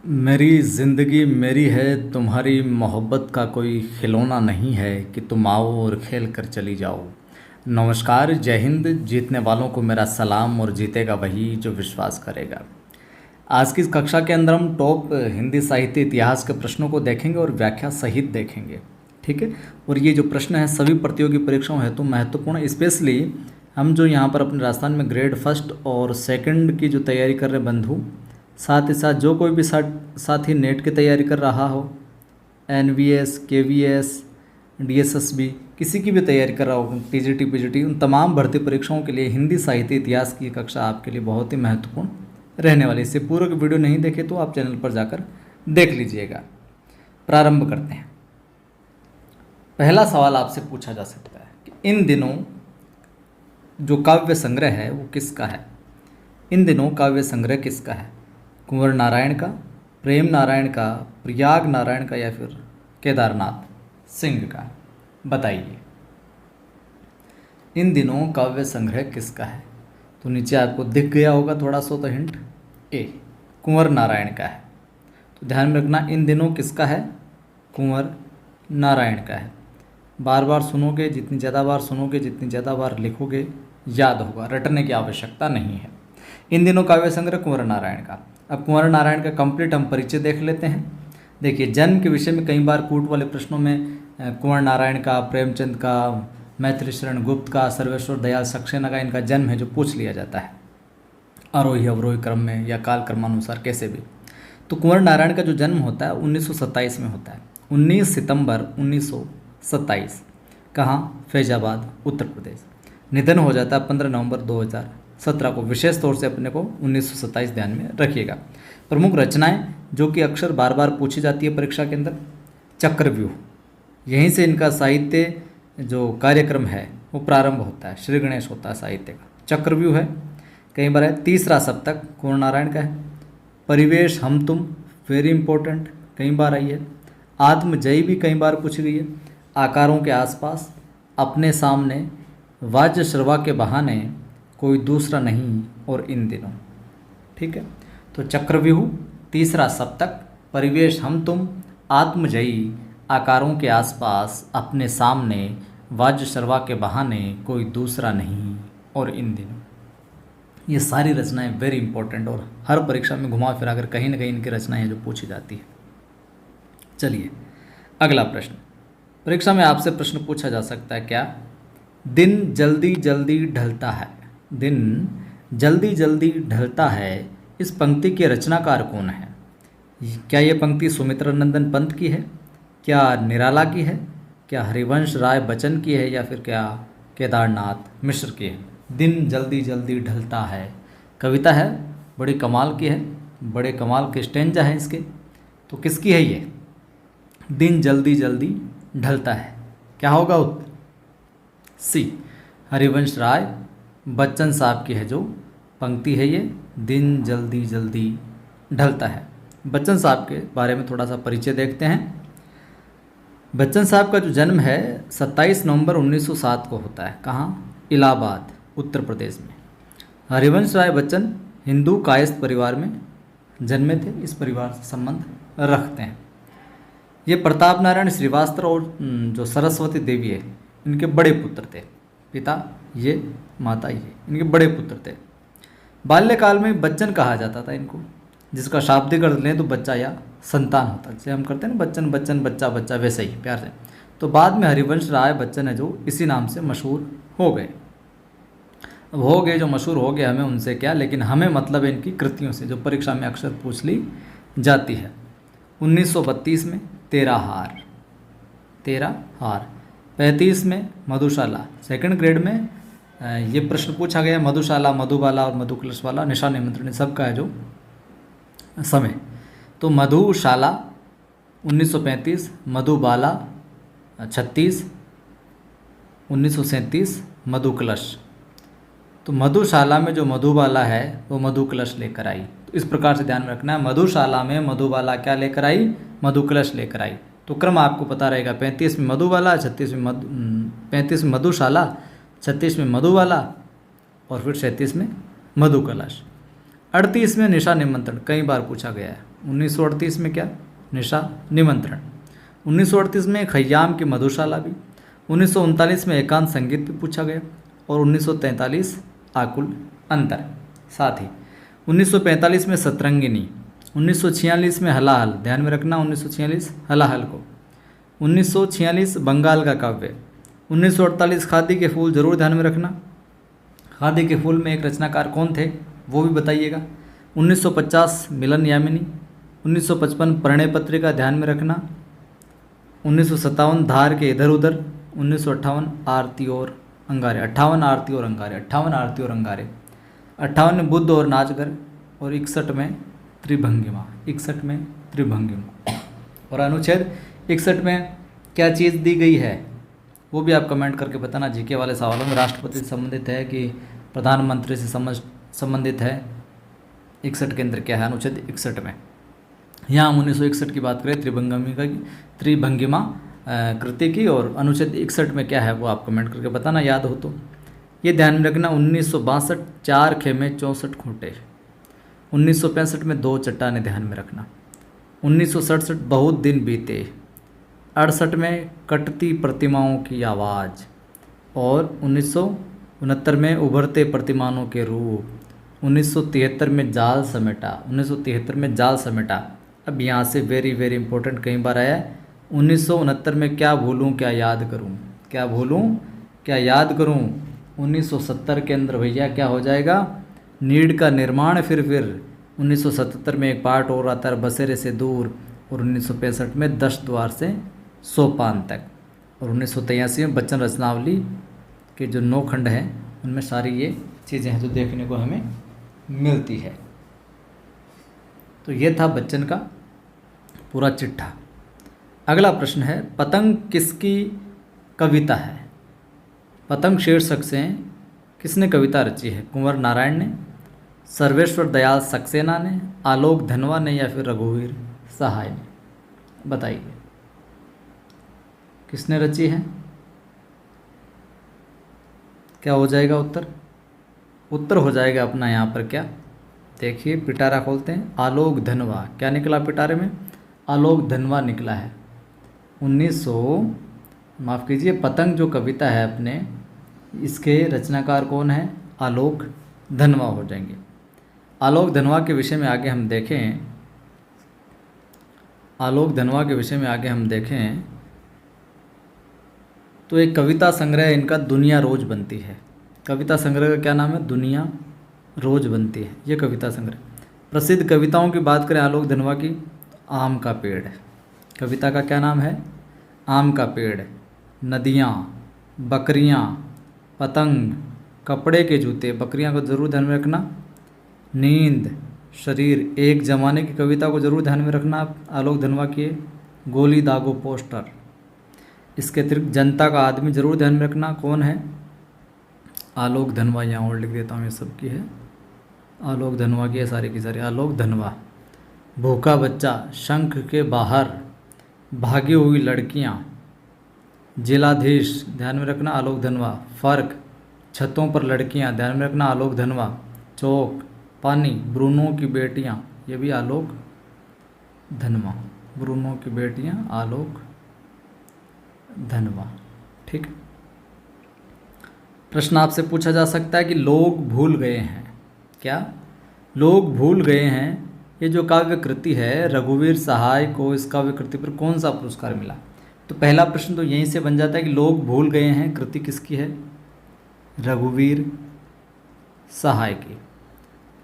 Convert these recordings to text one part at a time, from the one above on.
मेरी ज़िंदगी मेरी है, तुम्हारी मोहब्बत का कोई खिलौना नहीं है कि तुम आओ और खेल कर चली जाओ। नमस्कार, जय हिंद। जीतने वालों को मेरा सलाम और जीतेगा वही जो विश्वास करेगा। आज की इस कक्षा के अंदर हम टॉप हिंदी साहित्य इतिहास के प्रश्नों को देखेंगे और व्याख्या सहित देखेंगे। ठीक है। और ये जो प्रश्न है सभी प्रतियोगी परीक्षाओं हेतु महत्वपूर्ण, स्पेशली हम जो यहाँ पर अपने राजस्थान में ग्रेड फर्स्ट और सेकंड की जो तैयारी कर रहे बंधु, साथ ही साथ जो कोई भी साथी नेट की तैयारी कर रहा हो, एनवीएस, केवीएस, डीएसएसबी, किसी की भी तैयारी कर रहा हो, टीजीटी, पीजीटी, उन तमाम भर्ती परीक्षाओं के लिए हिंदी साहित्य इतिहास की कक्षा आपके लिए बहुत ही महत्वपूर्ण रहने वाली। इससे पूर्व की वीडियो नहीं देखे तो आप चैनल पर जाकर देख लीजिएगा। प्रारंभ करते हैं। पहला सवाल आपसे पूछा जा सकता है कि इन दिनों जो काव्य संग्रह है वो किसका है। इन दिनों काव्य संग्रह किसका है? कुंवर नारायण का, प्रेम नारायण का, प्रयाग नारायण का, या फिर केदारनाथ सिंह का? बताइए, इन दिनों काव्य संग्रह किसका है? तो नीचे आपको दिख गया होगा थोड़ा सा तो हिंट, ए, कुंवर नारायण का है। तो ध्यान में रखना, इन दिनों किसका है? कुंवर नारायण का है। बार बार सुनोगे, जितनी ज़्यादा बार सुनोगे, जितनी ज़्यादा बार लिखोगे, याद होगा, रटने की आवश्यकता नहीं है। इन दिनों काव्य संग्रह कुंवर नारायण का। अब कुंवर नारायण का कंप्लीट हम परिचय देख लेते हैं। देखिए, जन्म के विषय में कई बार कूट वाले प्रश्नों में कुंवर नारायण का, प्रेमचंद का, मैथिली शरण गुप्त का, सर्वेश्वर दयाल सक्सेना का इनका जन्म है जो पूछ लिया जाता है, आरोही अवरोही क्रम में या काल क्रमानुसार कैसे भी। तो कुंवर नारायण का जो जन्म होता है 1927 में होता है, 19 सितंबर 1927। कहाँ? फैजाबाद, उत्तर प्रदेश। निधन हो जाता है 15 नवंबर 2017 को। विशेष तौर से अपने को 1927 ध्यान में रखिएगा। प्रमुख रचनाएं जो कि अक्सर बार बार पूछी जाती है परीक्षा के अंदर, चक्रव्यूह, यहीं से इनका साहित्य जो कार्यक्रम है वो प्रारंभ होता है। श्री गणेश होता है साहित्य का। चक्रव्यूह है, कई बार है। तीसरा सप्तक कुंवर नारायण का है। परिवेश, हम तुम, वेरी इंपॉर्टेंट, कई बार आई है। आत्मजयी भी कई बार पूछी गई है। आकारों के आसपास, अपने सामने, वाज्य श्रवा के बहाने, कोई दूसरा नहीं, और इन दिनों। ठीक है। तो चक्रव्यूह, तीसरा सप्तक, परिवेश, हम तुम, आत्मजयी, आकारों के आसपास, अपने सामने, वाज्य श्रवा के बहाने, कोई दूसरा नहीं, और इन दिनों। ये सारी रचनाएं वेरी इंपॉर्टेंट और हर परीक्षा में घुमा फिरा कर कहीं ना कहीं इनकी रचनाएं जो पूछी जाती है। चलिए अगला प्रश्न। परीक्षा में आपसे प्रश्न पूछा जा सकता है क्या? दिन जल्दी जल्दी ढलता है, दिन जल्दी जल्दी ढलता है, इस पंक्ति के रचनाकार कौन है? क्या ये पंक्ति सुमित्रा नंदन पंत की है? क्या निराला की है? क्या हरिवंश राय बच्चन की है? या फिर क्या केदारनाथ मिश्र की है? दिन जल्दी जल्दी ढलता है कविता है, बड़ी कमाल की है, बड़े कमाल के स्टेंजा हैं इसके। तो किसकी है ये? दिन जल्दी जल्दी ढलता है। क्या होगा उत्तर? सी, हरिवंश राय बच्चन साहब की है जो पंक्ति है ये, दिन जल्दी जल्दी ढलता है। बच्चन साहब के बारे में थोड़ा सा परिचय देखते हैं। बच्चन साहब का जो जन्म है 27 नवंबर 1907 को होता है। कहाँ? इलाहाबाद, उत्तर प्रदेश में। हरिवंश राय बच्चन हिंदू कायस्थ परिवार में जन्मे थे, इस परिवार से संबंध रखते हैं। ये प्रताप नारायण श्रीवास्तव और जो सरस्वती देवी है इनके बड़े पुत्र थे। पिता ये, माता ये, इनके बड़े पुत्र थे। बाल्यकाल में बच्चन कहा जाता था इनको, जिसका शाब्दिक अर्थ लें तो बच्चा या संतान होता है। जैसे हम करते हैं ना बच्चन बच्चन, बच्चा बच्चा, वैसे ही प्यार से। तो बाद में हरिवंश राय बच्चन है जो इसी नाम से मशहूर हो गए। अब हो गए जो मशहूर हो गए, हमें उनसे क्या, लेकिन हमें मतलब है इनकी कृतियों से जो परीक्षा में अक्सर पूछ ली जाती है। 1932 में तेरा हार, तेरा हार। 35 में मधुशाला, सेकंड ग्रेड में ये प्रश्न पूछा गया। मधुशाला, मधुबाला और मधुकलश वाला, निशान निमंत्रण सबका है जो समय। तो मधुशाला 1935, मधुबाला 36, 1937 मधुकलश। तो मधुशाला में जो मधुबाला है वो मधुकलश लेकर आई। तो इस प्रकार से ध्यान में रखना है, मधुशाला में मधुबाला क्या लेकर आई? मधुकलश लेकर आई। तो क्रम आपको पता रहेगा, 35 में मधुबाला, 36 में 35 में मधुशाला, 36 में मधुबाला और फिर 37 में मधुकलश। 38 में निशा निमंत्रण कई बार पूछा गया है। 1938 में क्या? निशा निमंत्रण। 1938 में खय्याम की मधुशाला भी। 1939 में एकांत संगीत भी पूछा गया। और 1943 आकुल अंतर। साथ ही 1945 में सतरंगिनी। 1946 में हलाहल, ध्यान में रखना 1946 हलाहल को। 1946 बंगाल का काव्य। 1948 खादी के फूल, जरूर ध्यान में रखना। खादी के फूल में एक रचनाकार कौन थे वो भी बताइएगा। 1950 मिलन यामिनी। 1955 प्रणय पत्रिका, ध्यान में रखना। 1957 धार के इधर उधर। 1958 आरती और अंगारे, 58 आरती और अंगारे, 58 आरती और अंगारे। 58 में बुद्ध और नाचगर। और 61 में त्रिभंगिमा, 61 में त्रिभंगिमा। और अनुच्छेद 61 में क्या चीज़ दी गई है वो भी आप कमेंट करके बताना। जीके वाले सवालों में राष्ट्रपति से संबंधित है कि प्रधानमंत्री से संबंधित है। 61 के अंदर क्या है अनुच्छेद 61 में। यहाँ हम 1961 की बात करें, त्रिभंगिमा कृति की। और अनुच्छेद 61 में क्या है वो आप कमेंट करके बताना, याद हो तो। ये ध्यान में रखना। 1962 4 खेमे 64 खूंटे। 1965 में 2 चट्टानें, ध्यान में रखना। 1967 बहुत दिन बीते। 68 में कटती प्रतिमाओं की आवाज़। और 1969 में उभरते प्रतिमानों के रूप। 1973 में जाल समेटा। 1973 में जाल समेटा। अब यहाँ से वेरी वेरी इंपॉर्टेंट कई बार आया है। 1969 में क्या भूलूं क्या याद करूं, क्या भूलूं क्या याद करूं। 1970 के अंदर भैया क्या हो जाएगा, नीड का निर्माण। फिर 1977 में एक पार्ट और आता है बसेरे से दूर। और 1965 में 10 द्वार से सोपान तक। और 1983 में बच्चन रचनावली के जो 9 खंड हैं उनमें सारी ये चीज़ें हैं जो देखने को हमें मिलती है। तो ये था बच्चन का पूरा चिट्ठा। अगला प्रश्न है, पतंग किसकी कविता है? पतंग शीर्षक से किसने कविता रची है? कुंवर नारायण ने, सर्वेश्वर दयाल सक्सेना ने, आलोक धनवा ने, या फिर रघुवीर सहाय ने? बताइए किसने रची है? क्या हो जाएगा उत्तर? उत्तर हो जाएगा अपना यहाँ पर क्या, देखिए पिटारा खोलते हैं, आलोक धनवा। क्या निकला पिटारे में? आलोक धनवा निकला है। माफ़ कीजिए, पतंग जो कविता है अपने, इसके रचनाकार कौन है? आलोक धनवा हो जाएंगे। आलोक धनवा के विषय में आगे हम देखें, आलोक धनवा के विषय में आगे हम देखें तो एक कविता संग्रह इनका दुनिया रोज बनती है। कविता संग्रह का क्या नाम है? दुनिया रोज बनती है ये कविता संग्रह। प्रसिद्ध कविताओं की बात करें आलोक धनवा की, आम का पेड़, कविता का क्या नाम है? आम का पेड़। नदियाँ, बकरियाँ, पतंग, कपड़े के जूते, बकरियाँ को ज़रूर ध्यान में रखना। नींद, शरीर, एक ज़माने की कविता को ज़रूर ध्यान में रखना आप, आलोक धनवा की। गोली दागो पोस्टर। इसके अतिरिक्त जनता का आदमी ज़रूर ध्यान में रखना, कौन है? आलोक धनवा। यहाँ और लिख देता हूँ, ये सब की है, आलोक धनवा की है सारी की सारी, आलोक धनवा। भूखा बच्चा, शंख के बाहर, भागी हुई लड़कियाँ, जिलाधीश, ध्यान में रखना आलोक धनवा। फर्क, छतों पर लड़कियाँ, ध्यान में रखना आलोक धनवा। चौक, पानी, ब्रूनो की बेटियाँ, ये भी आलोक धनवा। ब्रूनो की बेटियाँ, आलोक धनवा। ठीक। प्रश्न आपसे पूछा जा सकता है कि लोग भूल गए हैं, क्या लोग भूल गए हैं ये जो काव्य कृति है, रघुवीर सहाय को इस काव्य कृति पर कौन सा पुरस्कार मिला? तो पहला प्रश्न तो यहीं से बन जाता है कि लोग भूल गए हैं कृति किसकी है? रघुवीर सहाय की।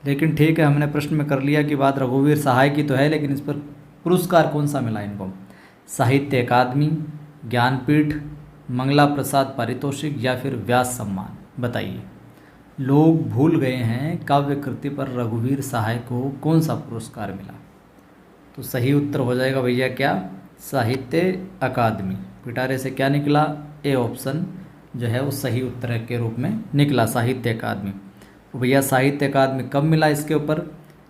लेकिन ठीक है, हमने प्रश्न में कर लिया कि बात रघुवीर सहाय की तो है, लेकिन इस पर पुरस्कार कौन सा मिला इनको? साहित्य अकादमी, ज्ञानपीठ, मंगला प्रसाद पारितोषिक, या फिर व्यास सम्मान? बताइए। लोग भूल गए हैं काव्य कृति पर रघुवीर सहाय को कौन सा पुरस्कार मिला? तो सही उत्तर हो जाएगा भैया क्या? साहित्य अकादमी। पिटारे से क्या निकला? ए ऑप्शन जो है वो सही उत्तर के रूप में निकला, साहित्य अकादमी। तो भैया साहित्य अकादमी कब मिला इसके ऊपर?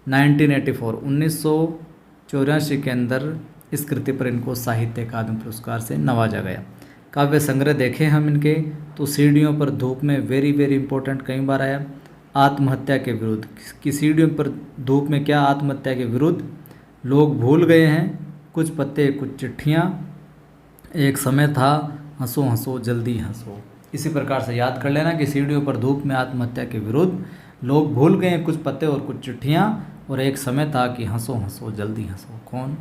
1984, 1984 के अंदर इस कृति पर इनको साहित्य अकादमी पुरस्कार से नवाजा गया। काव्य संग्रह देखें हम इनके तो सीढ़ियों पर धूप में, वेरी वेरी इंपॉर्टेंट, कई बार आया। आत्महत्या के विरुद्ध, की सीढ़ियों पर धूप में क्या आत्महत्या के विरुद्ध, लोग भूल गए हैं कुछ पत्ते कुछ चिट्ठियाँ, एक समय था हंसो हंसो जल्दी हंसो। इसी प्रकार से याद कर लेना कि सीढ़ियों पर धूप में आत्महत्या के विरुद्ध, लोग भूल गए हैं कुछ पत्ते और कुछ चिट्ठियाँ, और एक समय था कि हंसो हंसो जल्दी हंसो। कौन?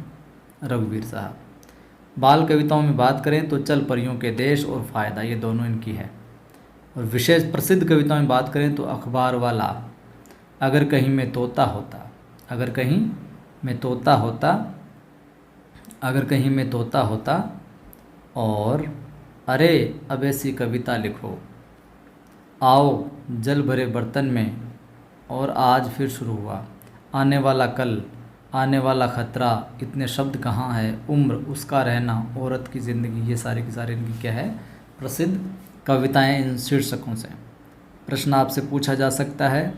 रघुवीर साहब। बाल कविताओं में बात करें तो चल परियों के देश और फ़ायदा, ये दोनों इनकी है। और विशेष प्रसिद्ध कविताओं में बात करें तो अखबार वाला, अगर कहीं मैं तोता होता, अगर कहीं मैं तोता होता, अगर कहीं मैं तोता होता, और अरे अब ऐसी कविता लिखो, आओ जल भरे बर्तन में, और आज फिर शुरू हुआ, आने वाला कल, आने वाला ख़तरा, इतने शब्द कहाँ है, उम्र, उसका रहना, औरत की ज़िंदगी, ये सारे की सारे इनकी क्या है? प्रसिद्ध कविताएं इन शीर्षकों से। प्रश्न आपसे पूछा जा सकता है,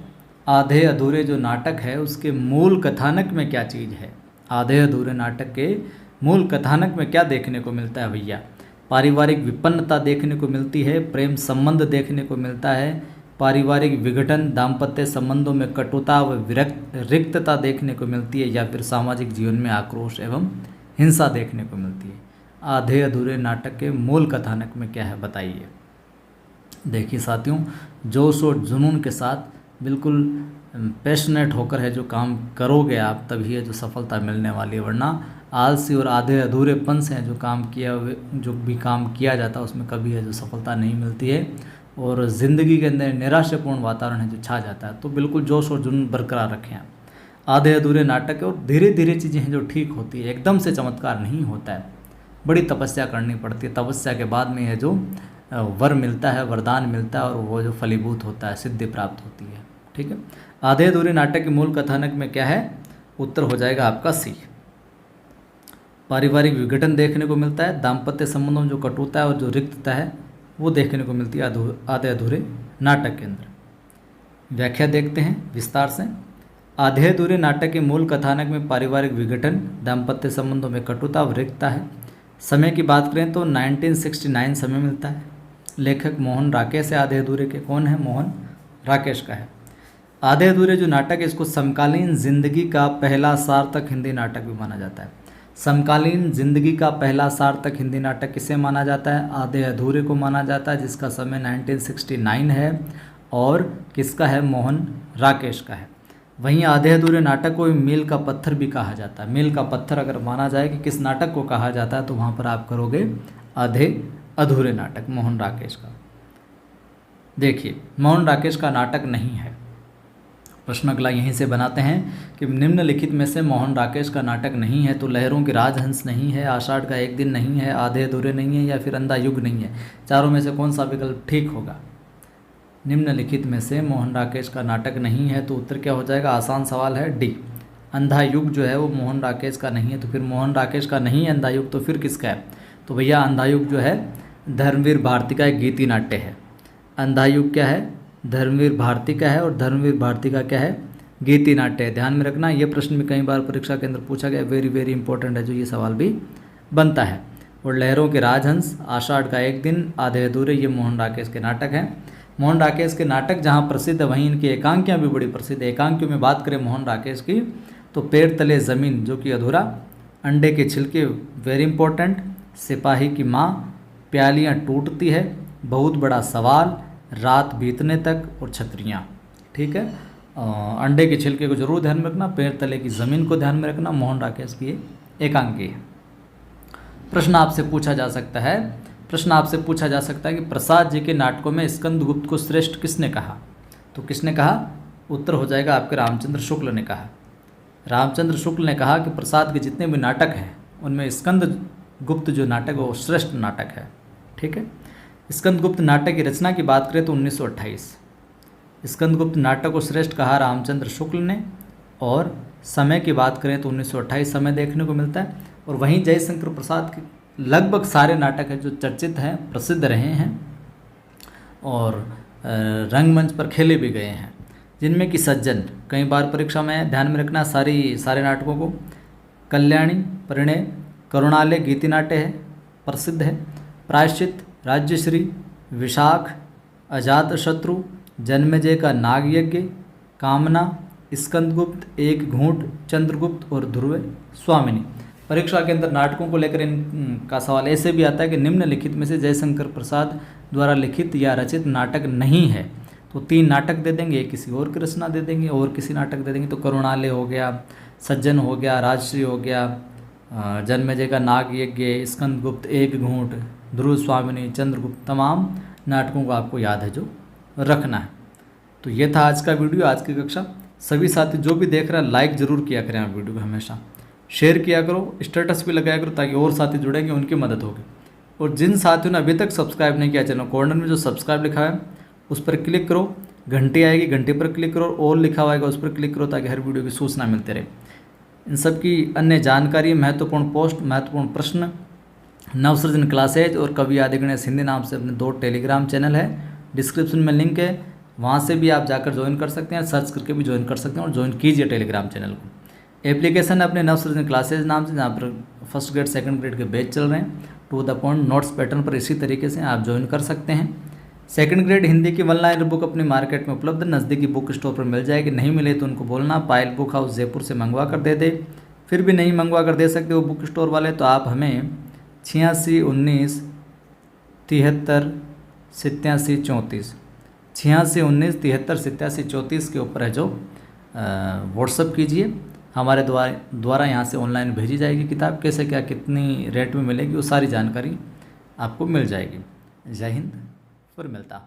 आधे अधूरे जो नाटक है उसके मूल कथानक में क्या चीज़ है? आधे अधूरे नाटक के मूल कथानक में क्या देखने को मिलता है भैया? पारिवारिक विपन्नता देखने को मिलती है, प्रेम संबंध देखने को मिलता है, पारिवारिक विघटन, दाम्पत्य संबंधों में कटुता व रिक्तता देखने को मिलती है, या फिर सामाजिक जीवन में आक्रोश एवं हिंसा देखने को मिलती है। आधे अधूरे नाटक के मूल कथानक में क्या है बताइए। देखिए साथियों, जोश और जुनून के साथ बिल्कुल पैशनेट होकर है जो काम करोगे आप, तभी है जो सफलता मिलने वाली है, वरना आलसी और आधे अधूरेपन से जो भी काम किया जाता है उसमें कभी है जो सफलता नहीं मिलती है, और ज़िंदगी के अंदर निराशापूर्ण वातावरण है जो छा जाता है। तो बिल्कुल जोश और जुनून बरकरार रखें आप। आधे अधूरे नाटक और धीरे धीरे चीज़ें हैं जो ठीक होती है, एकदम से चमत्कार नहीं होता है, बड़ी तपस्या करनी पड़ती है। तपस्या के बाद में है जो वर मिलता है, वरदान मिलता है, और वो जो फलीभूत होता है, सिद्धि प्राप्त होती है। ठीक है। आधे अधूरे नाटक के मूल कथानक में क्या है? उत्तर हो जाएगा आपका सी। पारिवारिक विघटन देखने को मिलता है, दाम्पत्य संबंधों में जो कटुता है और जो रिक्तता है वो देखने को मिलती है आधे अधूरे नाटक के अंदर। व्याख्या देखते हैं विस्तार से। आधे अधूरे नाटक के मूल कथानक में पारिवारिक विघटन, दाम्पत्य संबंधों में कटुता और रिक्तता है। समय की बात करें तो 1969 समय मिलता है। लेखक मोहन राकेश है आधे अधूरे के। कौन है? मोहन राकेश का है। आधे अधूरे जो नाटक है इसको समकालीन जिंदगी का पहला सार्थक हिंदी नाटक भी माना जाता है। समकालीन जिंदगी का पहला सार्थक हिंदी नाटक किसे माना जाता है? आधे अधूरे को माना जाता है, जिसका समय 1969 है, और किसका है? मोहन राकेश का है। वहीं आधे अधूरे नाटक को मील का पत्थर भी कहा जाता है। मील का पत्थर अगर माना जाए कि किस नाटक को कहा जाता है तो वहाँ पर आप करोगे आधे अधूरे नाटक मोहन राकेश का। देखिए, मोहन राकेश का नाटक नहीं है। प्रश्न अगला यहीं से बनाते हैं कि निम्नलिखित में से मोहन राकेश का नाटक नहीं है, तो लहरों के राजहंस नहीं है, आषाढ़ का एक दिन नहीं है, आधे अधूरे नहीं है, या फिर अंधा युग नहीं है। चारों में से कौन सा विकल्प ठीक होगा? निम्नलिखित में से मोहन राकेश का नाटक नहीं है, तो उत्तर क्या हो जाएगा? आसान सवाल है, डी। अंधा युग जो है वो मोहन राकेश का नहीं है, तो फिर मोहन राकेश का नहीं है अंधा युग, तो फिर किसका है? तो भैया अंधा युग जो है धर्मवीर भारती का एक गीति नाट्य है। अंधा युग क्या है? धर्मवीर भारती का है, और धर्मवीर भारती का क्या है? गीति नाट्य है। ध्यान में रखना, ये प्रश्न भी कई बार परीक्षा के अंदर पूछा गया, वेरी वेरी इंपॉर्टेंट है, जो ये सवाल भी बनता है। और लहरों के राजहंस, आषाढ़ का एक दिन, आधे अधूरे, ये मोहन राकेश के नाटक हैं। मोहन राकेश के नाटक जहाँ प्रसिद्ध है वहीं इनकी एकांकियाँ भी बड़ी प्रसिद्ध है। एकांकियों में बात करें मोहन राकेश की तो पैर तले ज़मीन जो कि अधूरा, अंडे के छिलके वेरी इंपॉर्टेंट, सिपाही की माँ, प्यालियाँ टूटती है, बहुत बड़ा सवाल, रात बीतने तक, और छतरियाँ। ठीक है। अंडे के छिलके को जरूर ध्यान में रखना, पैर तले की ज़मीन को ध्यान में रखना, मोहन राकेश की एकांकी है। प्रश्न आपसे पूछा जा सकता है कि प्रसाद जी के नाटकों में स्कंदगुप्त को श्रेष्ठ किसने कहा? तो किसने कहा? उत्तर हो जाएगा आपके रामचंद्र शुक्ल ने कहा। रामचंद्र शुक्ल ने कहा कि प्रसाद के जितने भी नाटक हैं उनमें स्कंदगुप्त जो नाटक है वो श्रेष्ठ नाटक है। ठीक है। स्कंदगुप्त नाटक की रचना की बात करें तो 1928। स्कंदगुप्त नाटक को श्रेष्ठ कहा रामचंद्र शुक्ल ने, और समय की बात करें तो 1928 समय देखने को मिलता है। और वहीं जयशंकर प्रसाद के लगभग सारे नाटक हैं जो चर्चित हैं, प्रसिद्ध रहे हैं, और रंगमंच पर खेले भी गए हैं, जिनमें कि सज्जन, कई बार परीक्षा में ध्यान में रखना सारे नाटकों को, कल्याणी, परिणय, करुणालय गीति नाट्य है, प्रसिद्ध है, प्रायश्चित, राज्यश्री, विशाख, अजातशत्रु, जन्मेजय का नाग यज्ञ, कामना, स्कंदगुप्त, एक घूंट, चंद्रगुप्त और ध्रुव स्वामिनी। परीक्षा के अंदर नाटकों को लेकर इनका सवाल ऐसे भी आता है कि निम्नलिखित में से जयशंकर प्रसाद द्वारा लिखित या रचित नाटक नहीं है। तो 3 नाटक दे देंगे, किसी और की रचना दे देंगे, और किसी नाटक दे देंगे। तो करुणालय हो गया, सज्जन हो गया, राजश्री हो गया, जन्मेजय का नाग यज्ञ, स्कंदगुप्त, एक घूंट, ध्रुव स्वामिनी, चंद्रगुप्त, तमाम नाटकों को आपको याद है जो रखना है। तो ये था आज का वीडियो, आज की कक्षा। सभी साथी जो भी देख रहे हैं लाइक ज़रूर किया करें आप वीडियो को, हमेशा शेयर किया करो, स्टेटस भी लगाया करो, ताकि और साथी जुड़ेंगे, उनकी मदद होगी। और जिन साथियों ने अभी तक सब्सक्राइब नहीं किया चैनल, कॉर्नर में जो सब्सक्राइब लिखा है उस पर क्लिक करो, घंटी आएगी, घंटे पर क्लिक करो, और लिखा हुआ आएगा उस पर क्लिक करो, ताकि हर वीडियो की सूचना मिलती रहे। इन सब की अन्य जानकारी, महत्वपूर्ण पोस्ट, महत्वपूर्ण प्रश्न, नवसृजन क्लासेज और कवि आदि गणेश हिंदी नाम से अपने 2 टेलीग्राम चैनल है, डिस्क्रिप्शन में लिंक है, वहाँ से भी आप जाकर ज्वाइन कर सकते हैं, सर्च करके भी ज्वाइन कर सकते हैं, और ज्वाइन कीजिए टेलीग्राम चैनल को। एप्लीकेशन अपने नवसृजन क्लासेज नाम से, जहाँ पर फर्स्ट ग्रेड सेकंड ग्रेड के बैच चल रहे हैं, to the point notes pattern पर इसी तरीके से आप ज्वाइन कर सकते हैं। सेकंड ग्रेड हिंदी की 1 लाइनर बुक अपनी मार्केट में उपलब्ध, नज़दीकी बुक स्टोर पर मिल जाएगी। नहीं मिले तो उनको बोलना पायल बुक हाउस जयपुर से मंगवा कर दे दे। फिर भी नहीं मंगवा कर दे सकते वो बुक स्टोर वाले, तो आप हमें 86 19 73 87 34 86 19 73 87 34 के ऊपर है जो व्हाट्सअप कीजिए। हमारे द्वारा यहाँ से ऑनलाइन भेजी जाएगी किताब, कैसे क्या कितनी रेट में मिलेगी वो सारी जानकारी आपको मिल जाएगी। जय हिंद, फिर मिलता।